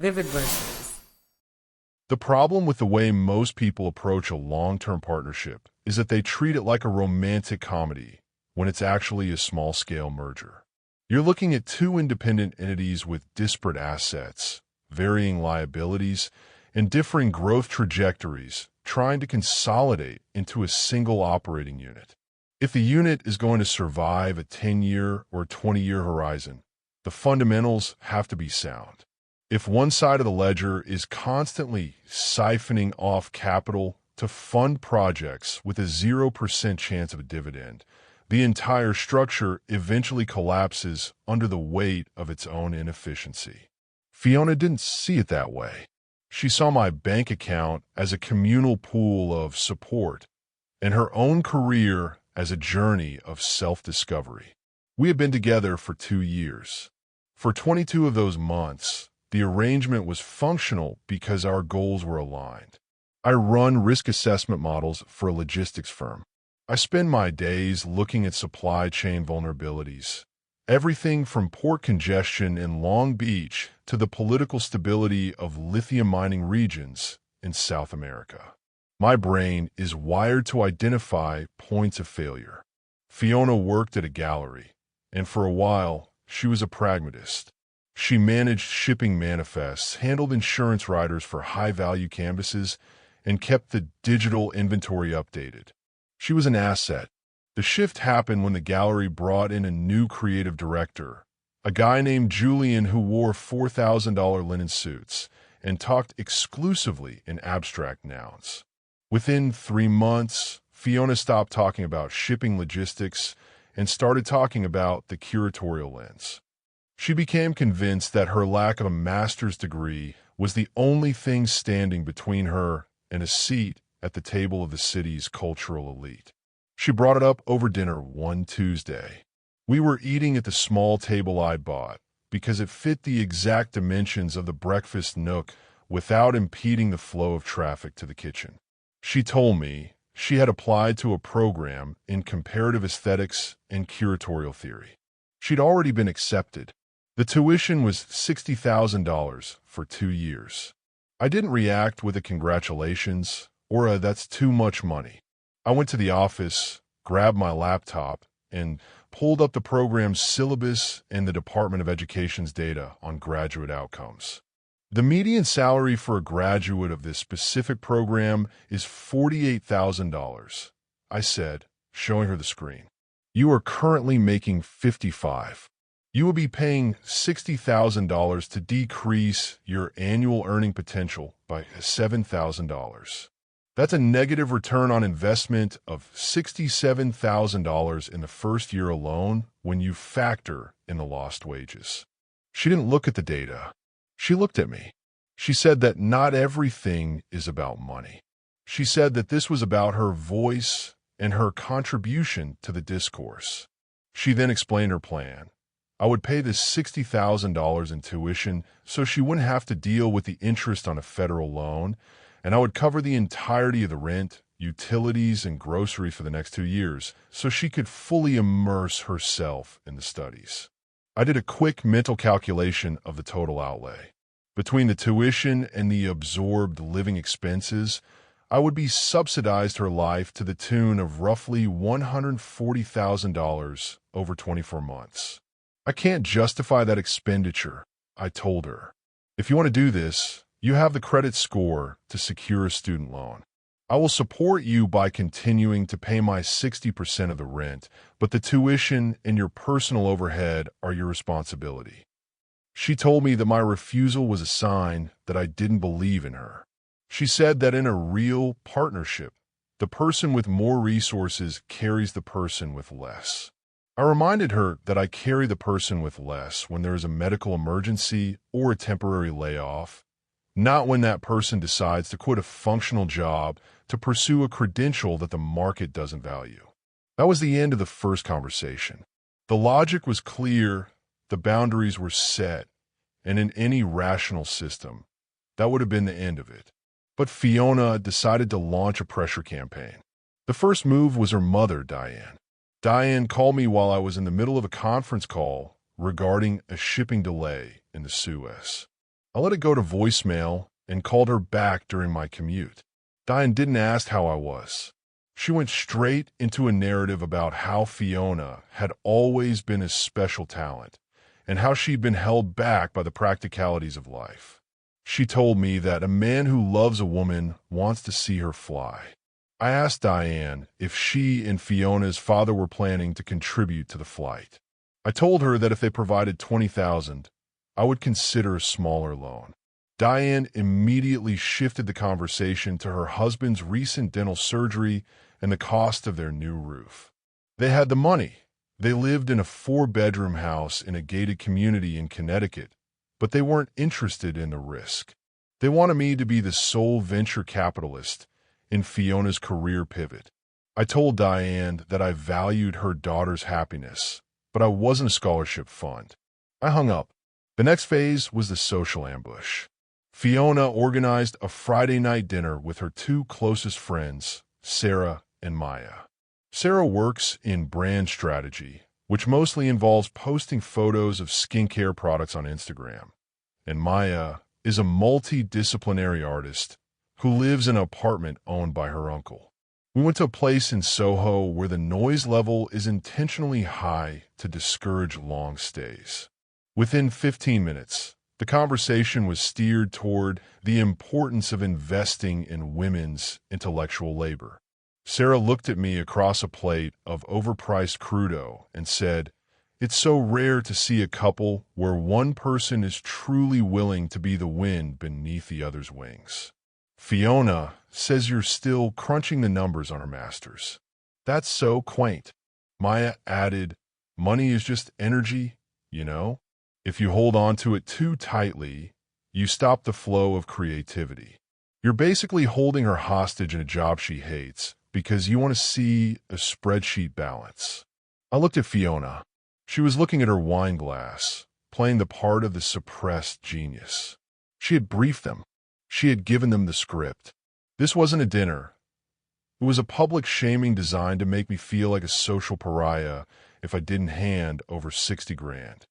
vivid versions. The problem with the way most people approach a long-term partnership is that they treat it like a romantic comedy when it's actually a small-scale merger. You're looking at two independent entities with disparate assets, varying liabilities, and differing growth trajectories, trying to consolidate into a single operating unit. If the unit is going to survive a 10-year or 20-year horizon, the fundamentals have to be sound. If one side of the ledger is constantly siphoning off capital to fund projects with a 0% chance of a dividend, the entire structure eventually collapses under the weight of its own inefficiency. Fiona didn't see it that way. She saw my bank account as a communal pool of support and her own career as a journey of self-discovery. We had been together for 2 years. For 22 of those months, the arrangement was functional because our goals were aligned. I run risk assessment models for a logistics firm. I spend my days looking at supply chain vulnerabilities, everything from port congestion in Long Beach to the political stability of lithium mining regions in South America. My brain is wired to identify points of failure. Fiona worked at a gallery, and for a while, she was a pragmatist. She managed shipping manifests, handled insurance riders for high-value canvases, and kept the digital inventory updated. She was an asset. The shift happened when the gallery brought in a new creative director, a guy named Julian who wore $4,000 linen suits and talked exclusively in abstract nouns. Within 3 months, Fiona stopped talking about shipping logistics and started talking about the curatorial lens. She became convinced that her lack of a master's degree was the only thing standing between her and a seat at the table of the city's cultural elite. She brought it up over dinner one Tuesday. We were eating at the small table I bought because it fit the exact dimensions of the breakfast nook without impeding the flow of traffic to the kitchen. She told me she had applied to a program in comparative aesthetics and curatorial theory. She'd already been accepted. The tuition was $60,000 for 2 years. I didn't react with a congratulations or a that's too much money. I went to the office, grabbed my laptop, and pulled up the program's syllabus and the Department of Education's data on graduate outcomes. The median salary for a graduate of this specific program is $48,000, I said, showing her the screen. You are currently making $55,000. You will be paying $60,000 to decrease your annual earning potential by $7,000. That's a negative return on investment of $67,000 in the first year alone when you factor in the lost wages. She didn't look at the data. She looked at me. She said that not everything is about money. She said that this was about her voice and her contribution to the discourse. She then explained her plan. I would pay this $60,000 in tuition so she wouldn't have to deal with the interest on a federal loan, and I would cover the entirety of the rent, utilities, and groceries for the next 2 years so she could fully immerse herself in the studies. I did a quick mental calculation of the total outlay. Between the tuition and the absorbed living expenses, I would be subsidized her life to the tune of roughly $140,000 over 24 months. I can't justify that expenditure, I told her. If you want to do this, you have the credit score to secure a student loan. I will support you by continuing to pay my 60% of the rent, but the tuition and your personal overhead are your responsibility. She told me that my refusal was a sign that I didn't believe in her. She said that in a real partnership, the person with more resources carries the person with less. I reminded her that I carry the person with less when there is a medical emergency or a temporary layoff, not when that person decides to quit a functional job to pursue a credential that the market doesn't value. That was the end of the first conversation. The logic was clear, the boundaries were set, and in any rational system, that would have been the end of it. But Fiona decided to launch a pressure campaign. The first move was her mother, Diane. Diane called me while I was in the middle of a conference call regarding a shipping delay in the Suez. I let it go to voicemail and called her back during my commute. Diane didn't ask how I was. She went straight into a narrative about how Fiona had always been a special talent and how she'd been held back by the practicalities of life. She told me that a man who loves a woman wants to see her fly. I asked Diane if she and Fiona's father were planning to contribute to the flight. I told her that if they provided $20,000, I would consider a smaller loan. Diane immediately shifted the conversation to her husband's recent dental surgery and the cost of their new roof. They had the money. They lived in a 4-bedroom house in a gated community in Connecticut, but they weren't interested in the risk. They wanted me to be the sole venture capitalist in Fiona's career pivot. I told Diane that I valued her daughter's happiness, but I wasn't a scholarship fund. I hung up. The next phase was the social ambush. Fiona organized a Friday night dinner with her 2 closest friends, Sarah and Maya. Sarah works in brand strategy, which mostly involves posting photos of skincare products on Instagram. And Maya is a multidisciplinary artist who lives in an apartment owned by her uncle. We went to a place in Soho where the noise level is intentionally high to discourage long stays. Within 15 minutes, the conversation was steered toward the importance of investing in women's intellectual labor. Sarah looked at me across a plate of overpriced crudo and said, "It's so rare to see a couple where one person is truly willing to be the wind beneath the other's wings. Fiona says you're still crunching the numbers on her masters." "That's so quaint." Maya added, "Money is just energy, you know? If you hold on to it too tightly, you stop the flow of creativity. You're basically holding her hostage in a job she hates because you want to see a spreadsheet balance." I looked at Fiona. She was looking at her wine glass, playing the part of the suppressed genius. She had briefed them. She had given them the script. This wasn't a dinner. It was a public shaming designed to make me feel like a social pariah if I didn't hand over 60 grand.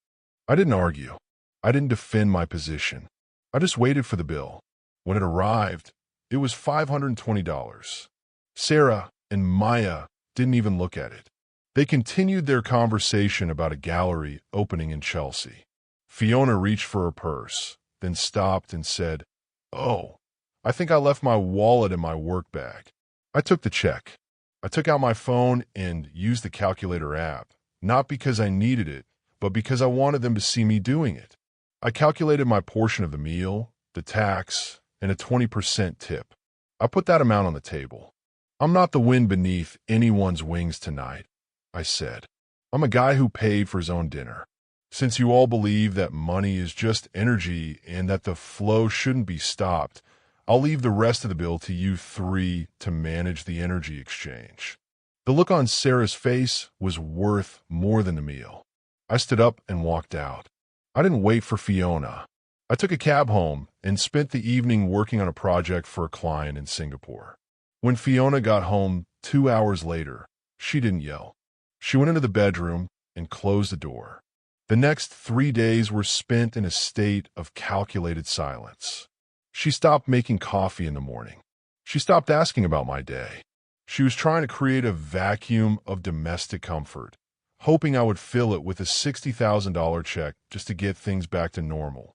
I didn't argue. I didn't defend my position. I just waited for the bill. When it arrived, it was $520. Sarah and Maya didn't even look at it. They continued their conversation about a gallery opening in Chelsea. Fiona reached for her purse, then stopped and said, "Oh, I think I left my wallet in my work bag." I took the check. I took out my phone and used the calculator app, not because I needed it, but because I wanted them to see me doing it. I calculated my portion of the meal, the tax, and a 20% tip. I put that amount on the table. "I'm not the wind beneath anyone's wings tonight," I said. "I'm a guy who paid for his own dinner. Since you all believe that money is just energy and that the flow shouldn't be stopped, I'll leave the rest of the bill to you 3 to manage the energy exchange." The look on Sarah's face was worth more than the meal. I stood up and walked out. I didn't wait for Fiona. I took a cab home and spent the evening working on a project for a client in Singapore. When Fiona got home 2 hours later, she didn't yell. She went into the bedroom and closed the door. The next 3 days were spent in a state of calculated silence. She stopped making coffee in the morning. She stopped asking about my day. She was trying to create a vacuum of domestic comfort, hoping I would fill it with a $60,000 check just to get things back to normal.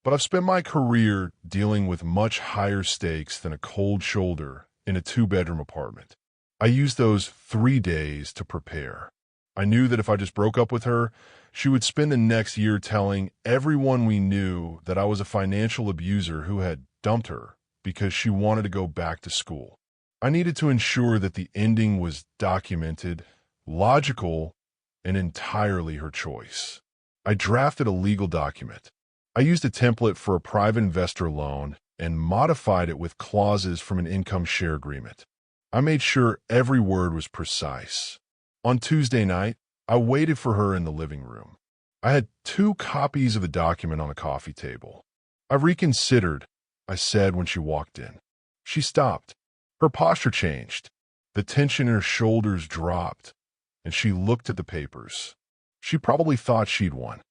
But I've spent my career dealing with much higher stakes than a cold shoulder in a 2-bedroom apartment. I used those 3 days to prepare. I knew that if I just broke up with her, she would spend the next year telling everyone we knew that I was a financial abuser who had dumped her because she wanted to go back to school. I needed to ensure that the ending was documented, logical, and entirely her choice. I drafted a legal document. I used a template for a private investor loan and modified it with clauses from an income share agreement. I made sure every word was precise. On Tuesday night, I waited for her in the living room. I had 2 copies of the document on the coffee table. "I reconsidered," I said when she walked in. She stopped. Her posture changed. The tension in her shoulders dropped, and she looked at the papers. She probably thought she'd won.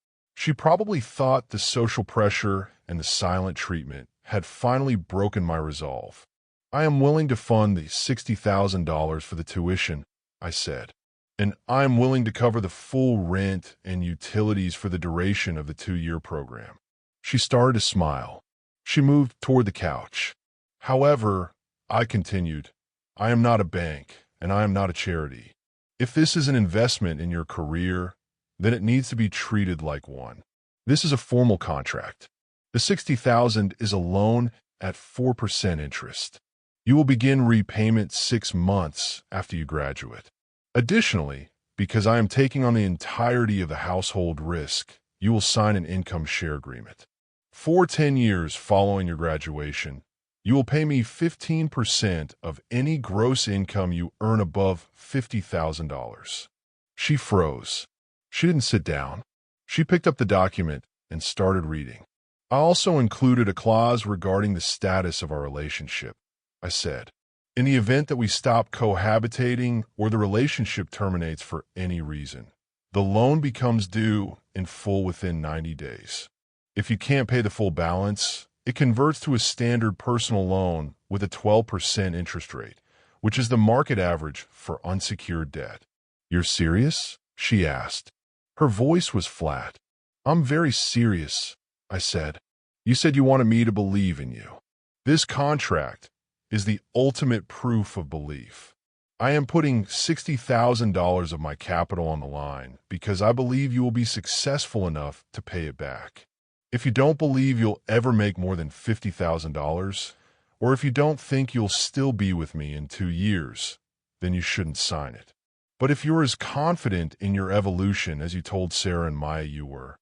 She probably thought the social pressure and the silent treatment had finally broken my resolve. "I am willing to fund the $60,000 for the tuition," I said, "and I am willing to cover the full rent and utilities for the duration of the 2-year program." She started to smile. She moved toward the couch. "However," I continued, "I am not a bank, and I am not a charity. If this is an investment in your career, then it needs to be treated like one. This is a formal contract. The $60,000 is a loan at 4% interest. You will begin repayment 6 months after you graduate. Additionally, because I am taking on the entirety of the household risk, you will sign an income share agreement. For 10 years following your graduation, you will pay me 15% of any gross income you earn above $50,000. She froze. She didn't sit down. She picked up the document and started reading. "I also included a clause regarding the status of our relationship," I said. "In the event that we stop cohabitating or the relationship terminates for any reason, the loan becomes due in full within 90 days. If you can't pay the full balance, it converts to a standard personal loan with a 12% interest rate, which is the market average for unsecured debt." "You're serious?" she asked. Her voice was flat. "I'm very serious," I said. "You said you wanted me to believe in you. This contract is the ultimate proof of belief. I am putting $60,000 of my capital on the line because I believe you will be successful enough to pay it back. If you don't believe you'll ever make more than $50,000, or if you don't think you'll still be with me in 2 years, then you shouldn't sign it. But if you're as confident in your evolution as you told Sarah and Maya you were,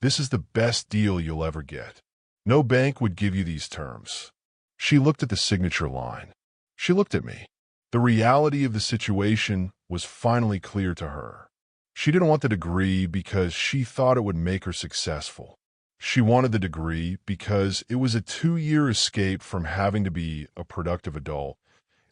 this is the best deal you'll ever get. No bank would give you these terms." She looked at the signature line. She looked at me. The reality of the situation was finally clear to her. She didn't want the degree because she thought it would make her successful. She wanted the degree because it was a 2-year escape from having to be a productive adult,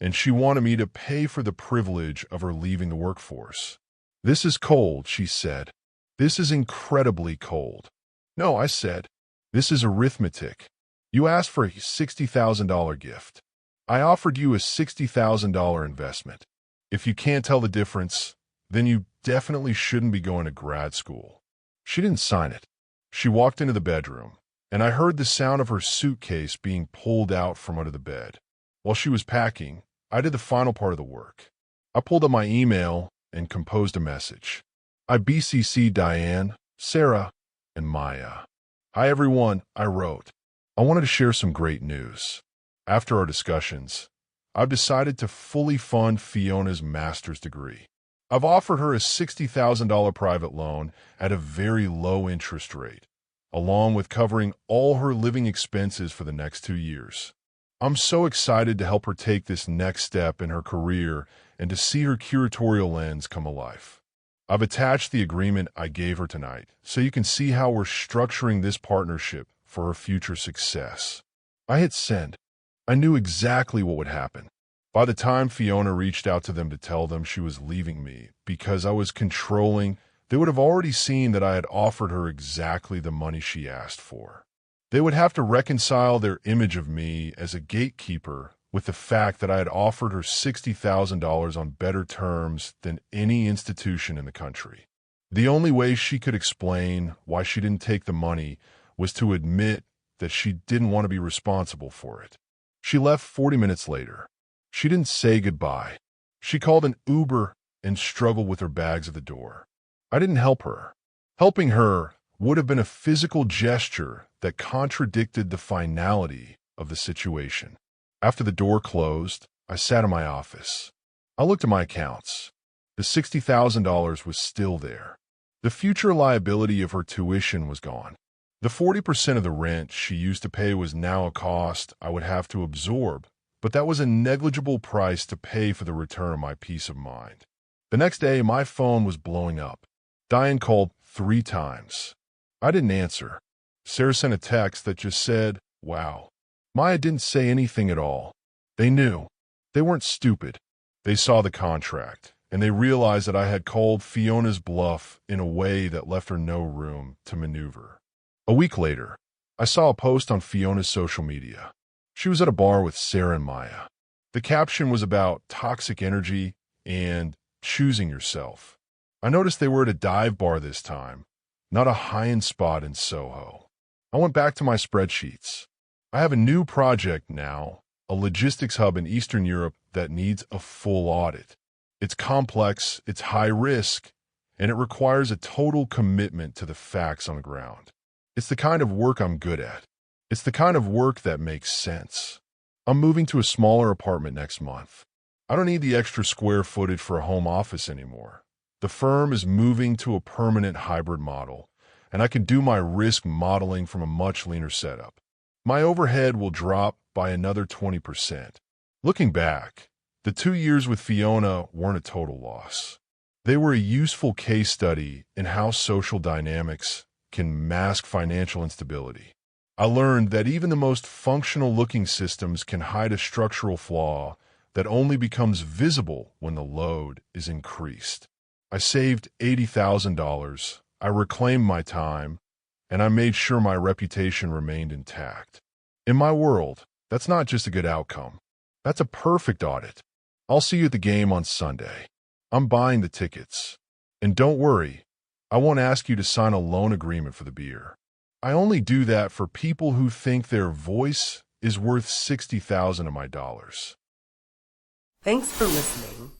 and she wanted me to pay for the privilege of her leaving the workforce. "This is cold," she said. "This is incredibly cold." "No," I said. "This is arithmetic. You asked for a $60,000 gift. I offered you a $60,000 investment. If you can't tell the difference, then you definitely shouldn't be going to grad school." She didn't sign it. She walked into the bedroom, and I heard the sound of her suitcase being pulled out from under the bed. While she was packing, I did the final part of the work. I pulled up my email and composed a message. I BCC'd Diane, Sarah, and Maya. "Hi everyone," I wrote. "I wanted to share some great news. After our discussions, I've decided to fully fund Fiona's master's degree. I've offered her a $60,000 private loan at a very low interest rate, along with covering all her living expenses for the next 2 years. I'm so excited to help her take this next step in her career and to see her curatorial lens come alive. I've attached the agreement I gave her tonight, so you can see how we're structuring this partnership for her future success." I hit send. I knew exactly what would happen. By the time Fiona reached out to them to tell them she was leaving me because I was controlling, they would have already seen that I had offered her exactly the money she asked for. They would have to reconcile their image of me as a gatekeeper with the fact that I had offered her $60,000 on better terms than any institution in the country. The only way she could explain why she didn't take the money was to admit that she didn't want to be responsible for it. She left 40 minutes later. She didn't say goodbye. She called an Uber and struggled with her bags at the door. I didn't help her. Helping her would have been a physical gesture that contradicted the finality of the situation. After the door closed, I sat in my office. I looked at my accounts. The $60,000 was still there. The future liability of her tuition was gone. The 40% of the rent she used to pay was now a cost I would have to absorb, but that was a negligible price to pay for the return of my peace of mind. The next day, my phone was blowing up. Diane called 3 times. I didn't answer. Sarah sent a text that just said, "Wow." Maya didn't say anything at all. They knew. They weren't stupid. They saw the contract, and they realized that I had called Fiona's bluff in a way that left her no room to maneuver. A week later, I saw a post on Fiona's social media. She was at a bar with Sarah and Maya. The caption was about toxic energy and choosing yourself. I noticed they were at a dive bar this time, not a high-end spot in Soho. I went back to my spreadsheets. I have a new project now, a logistics hub in Eastern Europe that needs a full audit. It's complex, it's high risk, and it requires a total commitment to the facts on the ground. It's the kind of work I'm good at. It's the kind of work that makes sense. I'm moving to a smaller apartment next month. I don't need the extra square footage for a home office anymore. The firm is moving to a permanent hybrid model, and I can do my risk modeling from a much leaner setup. My overhead will drop by another 20%. Looking back, the 2 years with Fiona weren't a total loss. They were a useful case study in how social dynamics can mask financial instability. I learned that even the most functional-looking systems can hide a structural flaw that only becomes visible when the load is increased. I saved $80,000, I reclaimed my time, and I made sure my reputation remained intact. In my world, that's not just a good outcome. That's a perfect audit. I'll see you at the game on Sunday. I'm buying the tickets. And don't worry, I won't ask you to sign a loan agreement for the beer. I only do that for people who think their voice is worth $60,000 of my dollars. Thanks for listening.